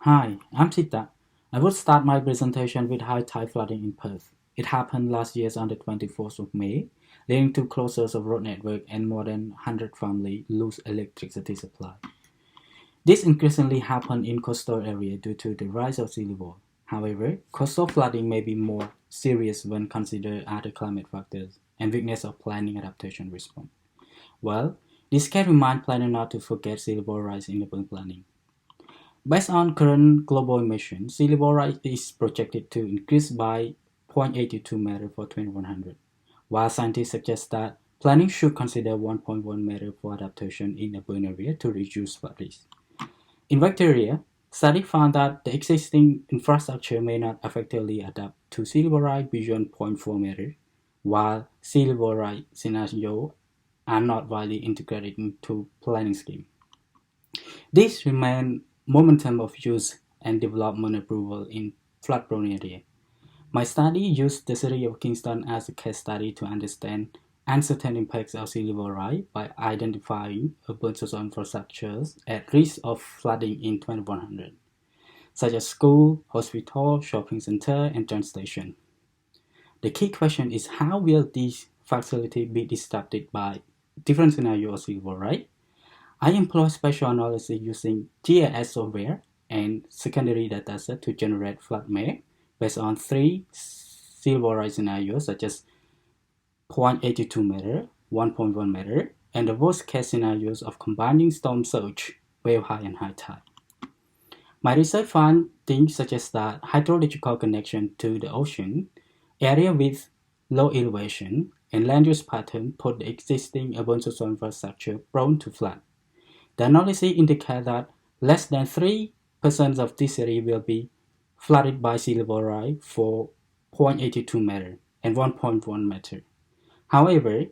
Hi, I'm Sitak. I will start my presentation with high tide flooding in Perth. It happened last year on the 24th of May, leading to closures of road network and more than 100 families lose electricity supply. This increasingly happens in coastal areas due to the rise of sea level. However, coastal flooding may be more serious when considered other climate factors and weakness of planning adaptation response. Well, this can remind planners not to forget sea level rise in urban planning. Based on current global emissions, sea level rise is projected to increase by 0.82 meter for 2100, while scientists suggest that planning should consider 1.1 meter for adaptation in urban areas to reduce flood risk. In Victoria, study found that the existing infrastructure may not effectively adapt to sea level rise beyond zero point 0.4 meter, while sea level rise scenarios are not widely integrated into planning scheme. This remains momentum of use and development approval in flood-prone areas. My study used the city of Kingston as a case study to understand uncertain impacts of sea level rise by identifying urban social infrastructures at risk of flooding in 2100, such as school, hospital, shopping center, and train station. The key question is how will these facilities be disrupted by different scenarios of sea level rise? I employ spatial analysis using GIS software and secondary datasets to generate flood map based on three sea level rise scenarios such as 0.82 meter, 1.1 meter, and the worst case scenarios of combining storm surge, wave high, and high tide. My research findings suggest that hydrological connection to the ocean, area with low elevation, and land use pattern put the existing urban social infrastructure prone to flood. The analysis indicates that less than 3% of this area will be flooded by sea level rise for 0.82 meter and 1.1 meter. However,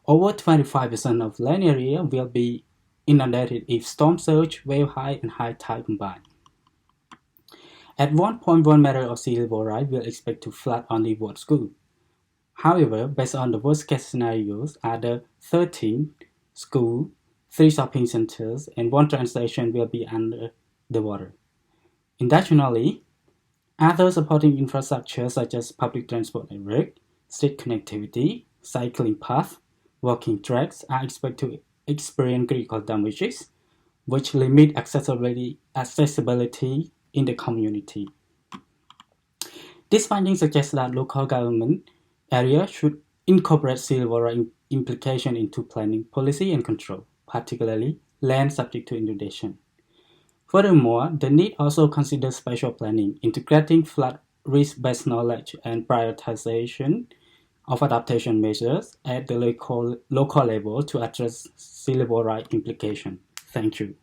over 25% of land area will be inundated if storm surge, wave high, and high tide combine. At 1.1 meter of sea level rise, we expect to flood only one school. However, based on the worst case scenarios, other 13 schools, 3 shopping centers, and 1 train station will be under the water. Additionally, other supporting infrastructure such as public transport network, street connectivity, cycling paths, walking tracks are expected to experience critical damages, which limit accessibility in the community. This finding suggests that local government areas should incorporate sea level rise implication into planning policy and control, particularly land subject to inundation. Furthermore, the need also considers spatial planning, integrating flood risk-based knowledge and prioritization of adaptation measures at the local level to address sea level rise implications. Thank you.